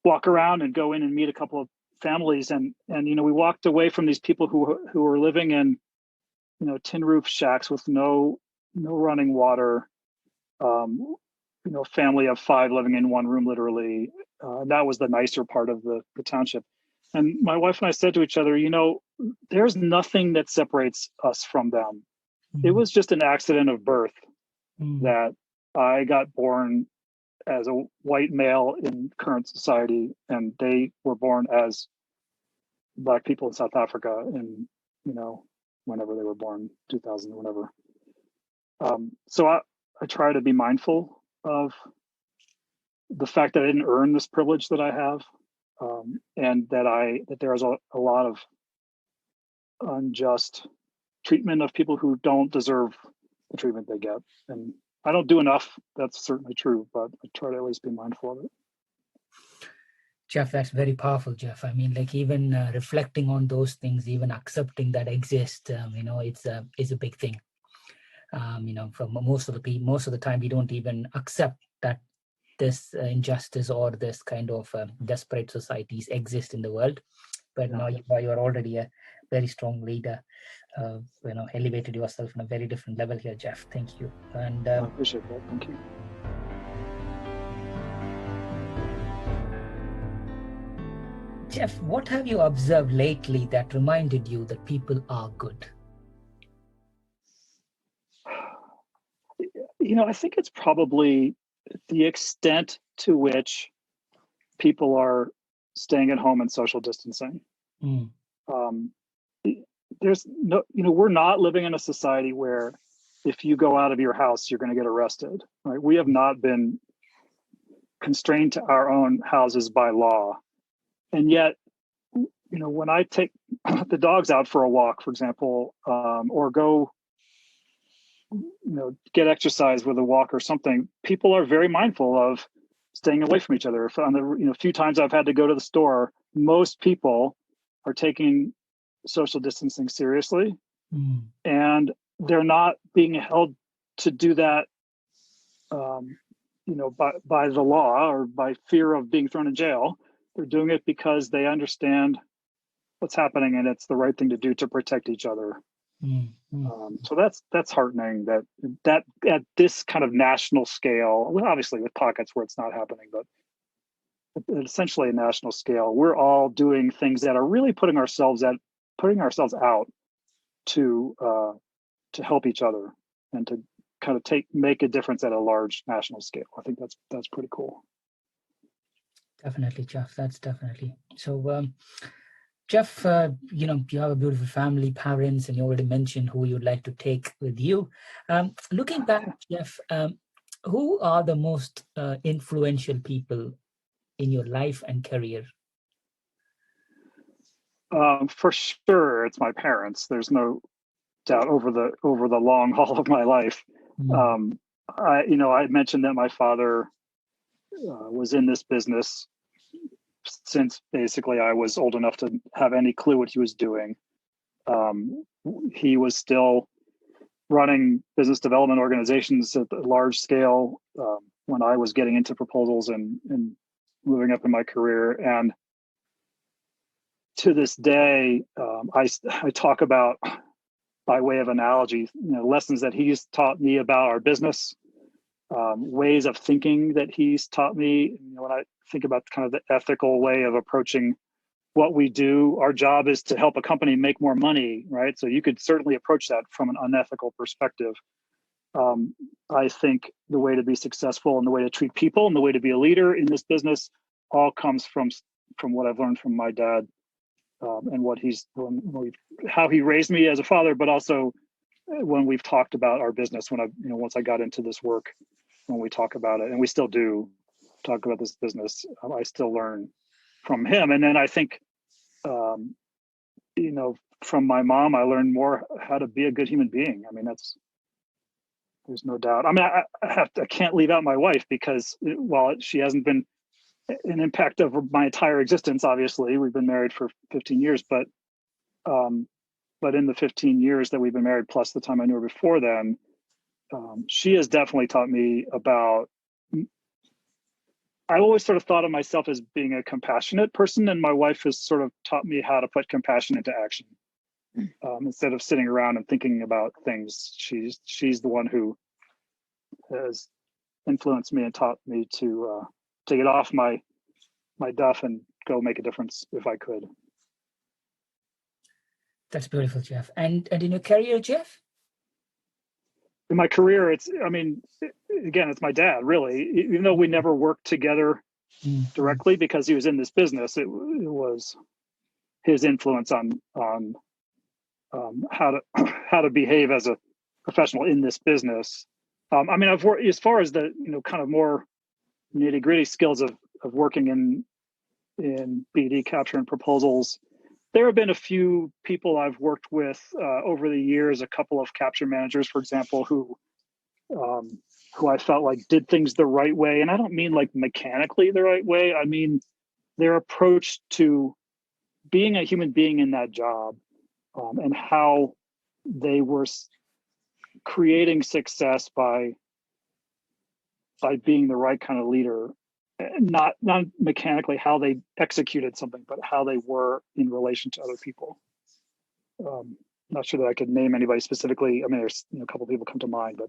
walk around and go in and meet a couple of families, and we walked away from these people who were living in tin roof shacks with no running water, family of 5 living in one room literally. That was the nicer part of the township. And my wife and I said to each other, there's nothing that separates us from them. It was just an accident of birth that I got born as a white male in current society, and they were born as Black people in South Africa in, whenever they were born, 2000 or whatever. So I try to be mindful of the fact that I didn't earn this privilege that I have, and that there is a lot of unjust treatment of people who don't deserve the treatment they get. And I don't do enough, that's certainly true, but I try to at least be mindful of it. Jeff, that's very powerful, Jeff. I mean, like even reflecting on those things, even accepting that exist, it's a big thing. For most of the time, we don't even accept that this injustice or this kind of desperate societies exist in the world. But now you are already a very strong leader. Elevated yourself on a very different level here, Jeff. Thank you. And I appreciate that. Thank you. Jeff, what have you observed lately that reminded you that people are good? I think it's probably the extent to which people are staying at home and social distancing. There's no, we're not living in a society where if you go out of your house, you're going to get arrested, right? We have not been constrained to our own houses by law. And yet, when I take the dogs out for a walk, for example, or go, get exercise with a walk or something, people are very mindful of staying away from each other. If on the few times I've had to go to the store, most people are taking social distancing seriously, Mm. and they're not being held to do that, by the law or by fear of being thrown in jail. They're doing it because they understand what's happening, and it's the right thing to do to protect each other. Mm. Mm. So that's heartening that at this kind of national scale, well, obviously with pockets where it's not happening, but essentially a national scale, we're all doing things that are really putting ourselves out to help each other and to kind of make a difference at a large national scale. I think that's pretty cool. Definitely, Jeff. That's definitely so. Jeff, you have a beautiful family, parents, and you already mentioned who you'd like to take with you. Looking back, Jeff, who are the most influential people in your life and career? For sure, it's my parents. There's no doubt over the long haul of my life. Mm. I mentioned that my father was in this business since basically I was old enough to have any clue what he was doing. He was still running business development organizations at a large scale when I was getting into proposals and moving up in my career. And to this day, I talk about, by way of analogy, lessons that he's taught me about our business, ways of thinking that he's taught me. When I think about kind of the ethical way of approaching what we do, our job is to help a company make more money, right? So you could certainly approach that from an unethical perspective. I think the way to be successful and the way to treat people and the way to be a leader in this business all comes from what I've learned from my dad, and how he raised me as a father, but also when we've talked about our business, once I got into this work, when we talk about it, and we still do talk about this business, I still learn from him. And then I think, from my mom, I learned more how to be a good human being. I mean, there's no doubt. I mean, I can't leave out my wife because while she hasn't been an impact of my entire existence, obviously, we've been married for 15 years, but in the 15 years that we've been married, plus the time I knew her before then, she has definitely taught me about. I always sort of thought of myself as being a compassionate person, and my wife has sort of taught me how to put compassion into action. Instead of sitting around and thinking about things, she's the one who has influenced me and taught me to get off my duff and go make a difference if I could. That's beautiful, Jeff. And in your career, Jeff? In my career, it's my dad, really. Even though we never worked together directly because he was in this business, it was his influence on how to behave as a professional in this business. I've worked as far as the kind of more nitty-gritty skills of working in BD capture and proposals. There have been a few people I've worked with over the years, a couple of capture managers, for example, who I felt like did things the right way. And I don't mean like mechanically the right way. I mean their approach to being a human being in that job, and how they were creating success by being the right kind of leader. Not mechanically how they executed something, but how they were in relation to other people. Not sure that I could name anybody specifically. I mean, there's a couple of people come to mind,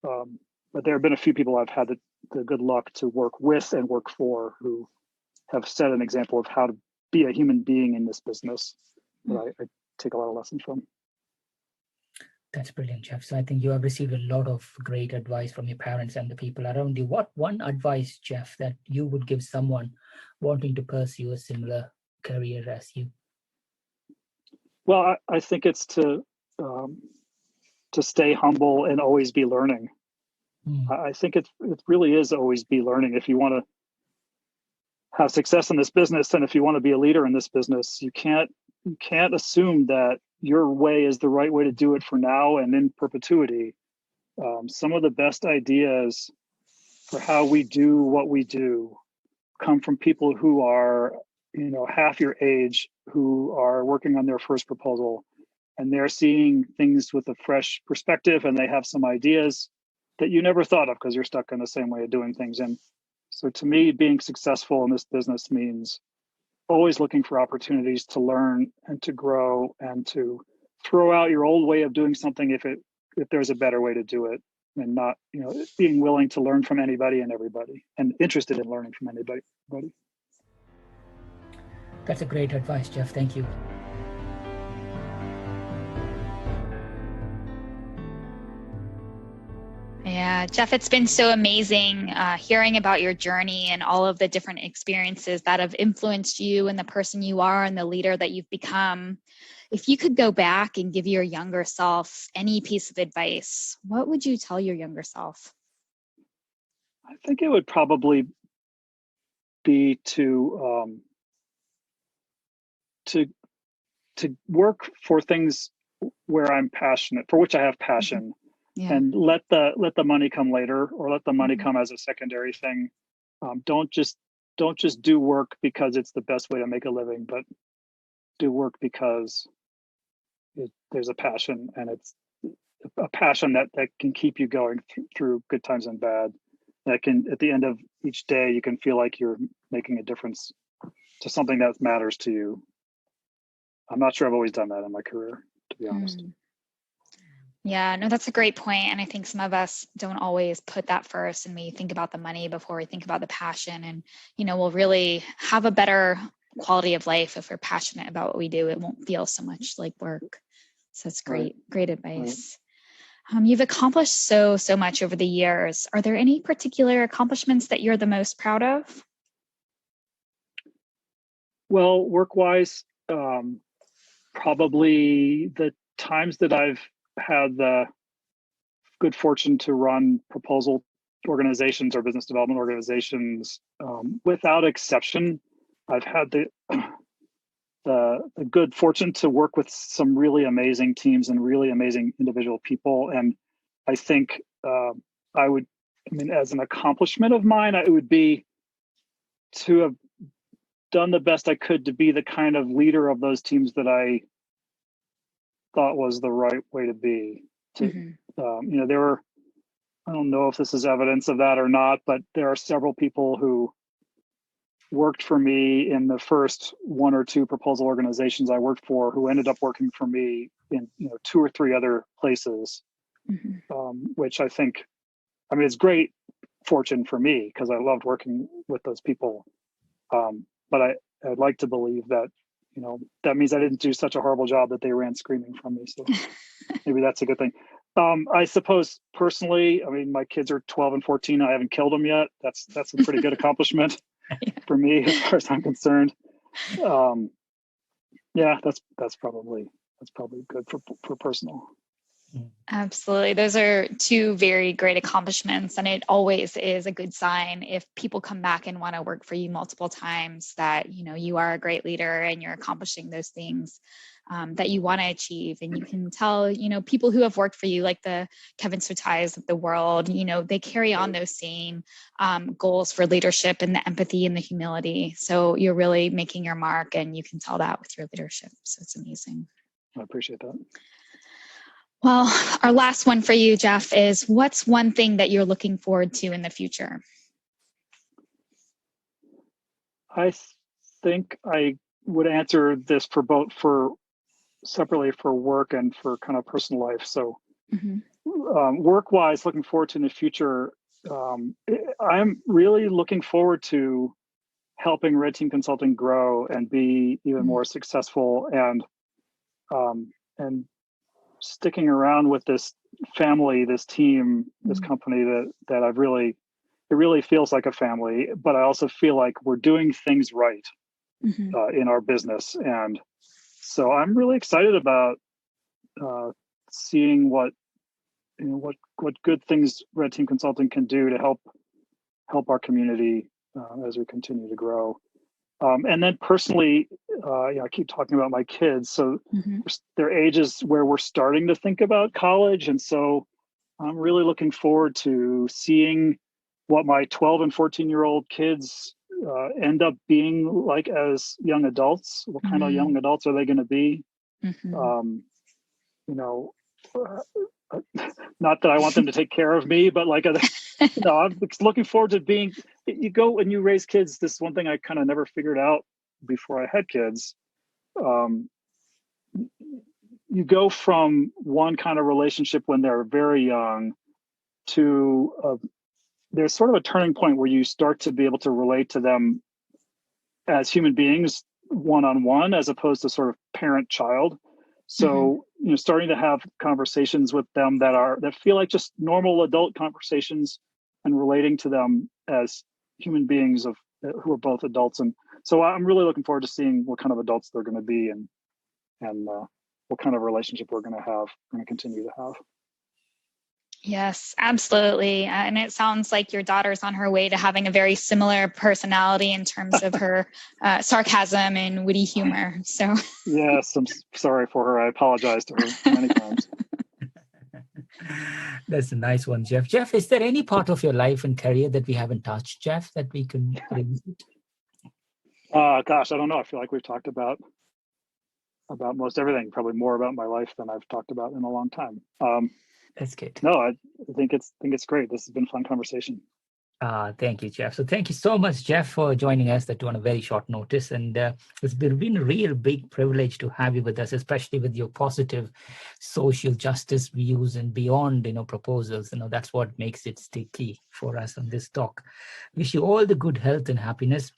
but there have been a few people I've had the good luck to work with and work for who have set an example of how to be a human being in this business that I take a lot of lessons from. That's brilliant, Jeff. So I think you have received a lot of great advice from your parents and the people around you. What one advice, Jeff, that you would give someone wanting to pursue a similar career as you? Well, I think it's to stay humble and always be learning. I think it really is always be learning. If you want to have success in this business, and if you want to be a leader in this business, you can't assume that your way is the right way to do it for now and in perpetuity. Some of the best ideas for how we do what we do come from people who are half your age who are working on their first proposal, and they're seeing things with a fresh perspective, and they have some ideas that you never thought of because you're stuck in the same way of doing things. And so to me, being successful in this business means always looking for opportunities to learn and to grow and to throw out your old way of doing something if there's a better way to do it, and not, being willing to learn from anybody and everybody, and interested in learning from anybody. That's a great advice, Jeff. Thank you. Yeah, Jeff, it's been so amazing hearing about your journey and all of the different experiences that have influenced you and the person you are and the leader that you've become. If you could go back and give your younger self any piece of advice, what would you tell your younger self? I think it would probably be to work for things where I'm passionate, for which I have passion. Yeah. And let the money come later, or let the money come as a secondary thing. Don't just do work because it's the best way to make a living, but do work because there's a passion, and it's a passion that can keep you going through good times and bad. That can, at the end of each day, you can feel like you're making a difference to something that matters to you. I'm not sure I've always done that in my career, to be honest. Yeah, no, that's a great point. And I think some of us don't always put that first, and we think about the money before we think about the passion. And, we'll really have a better quality of life if we're passionate about what we do. It won't feel so much like work. So that's great, great advice. Right. You've accomplished so much over the years. Are there any particular accomplishments that you're the most proud of? Well, work-wise, probably the times that I've had the good fortune to run proposal organizations or business development organizations, without exception, I've had the good fortune to work with some really amazing teams and really amazing individual people. And I think as an accomplishment of mine, it would be to have done the best I could to be the kind of leader of those teams that I thought was the right way to be. There were, I don't know if this is evidence of that or not, but there are several people who worked for me in the first one or two proposal organizations I worked for, who ended up working for me in 2 or 3 other places, which I think, it's great fortune for me because I loved working with those people. But I'd like to believe that, that means I didn't do such a horrible job that they ran screaming from me. So maybe that's a good thing. I suppose personally, my kids are 12 and 14. I haven't killed them yet. That's a pretty good accomplishment for me, as far as I'm concerned. That's probably good for personal. Absolutely. Those are 2 very great accomplishments. And it always is a good sign if people come back and want to work for you multiple times that, you are a great leader and you're accomplishing those things that you want to achieve. And you can tell, people who have worked for you, like the Kevin Sottais of the world, they carry on those same goals for leadership and the empathy and the humility. So you're really making your mark, and you can tell that with your leadership. So it's amazing. I appreciate that. Well, our last one for you, Jeff, is what's one thing that you're looking forward to in the future? I think I would answer this separately for work and for kind of personal life. So work-wise, looking forward to in the future, I'm really looking forward to helping Red Team Consulting grow and be even more successful, and sticking around with this family, this team, this company that it really feels like a family, but I also feel like we're doing things right in our business. And so I'm really excited about seeing what good things Red Team Consulting can do to help our community as we continue to grow. And then personally, I keep talking about my kids. So they're ages where we're starting to think about college. And so I'm really looking forward to seeing what my 12 and 14-year-old kids end up being like as young adults. What kind of young adults are they going to be? You know, not that I want them to take care of me, but like, you know, I'm looking forward to being, you go and you raise kids. This is one thing I kind of never figured out before I had kids. You go from one kind of relationship when they're very young to there's sort of a turning point where you start to be able to relate to them as human beings one-on-one, as opposed to sort of parent-child. So, you know, starting to have conversations with them that feel like just normal adult conversations, and relating to them as human beings who are both adults. And so I'm really looking forward to seeing what kind of adults they're going to be, and what kind of relationship we're going to continue to have. Yes, absolutely. And it sounds like your daughter's on her way to having a very similar personality in terms of her sarcasm and witty humor. So yes, I'm sorry for her. I apologize to her many times. That's a nice one, Jeff. Jeff, is there any part of your life and career that we haven't touched, Jeff, that we can revisit? Gosh, I don't know. I feel like we've talked about most everything, probably more about my life than I've talked about in a long time. That's good. No, I think it's great. This has been a fun conversation. Thank you, Jeff. So thank you so much, Jeff, for joining us on a very short notice. And it's been a real big privilege to have you with us, especially with your positive social justice views and beyond, proposals. That's what makes it sticky for us on this talk. Wish you all the good health and happiness.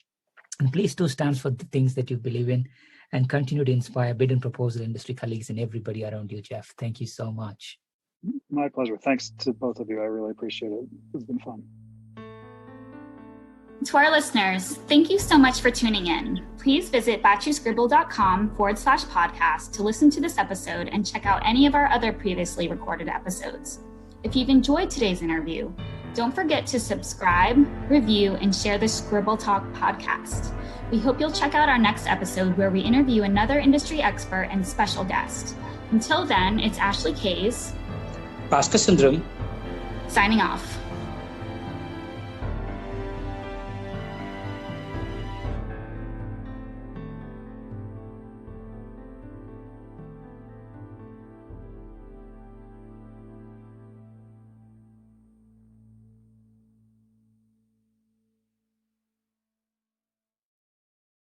And please do stand for the things that you believe in, and continue to inspire bid and proposal industry colleagues and everybody around you, Jeff. Thank you so much. My pleasure. Thanks to both of you. I really appreciate it. It's been fun. To our listeners, thank you so much for tuning in. Please visit batchuscribble.com/podcast to listen to this episode and check out any of our other previously recorded episodes. If you've enjoyed today's interview, don't forget to subscribe, review, and share the Scribble Talk podcast. We hope you'll check out our next episode where we interview another industry expert and special guest. Until then, it's Ashley Kays, Bhaskar Sundram, signing off.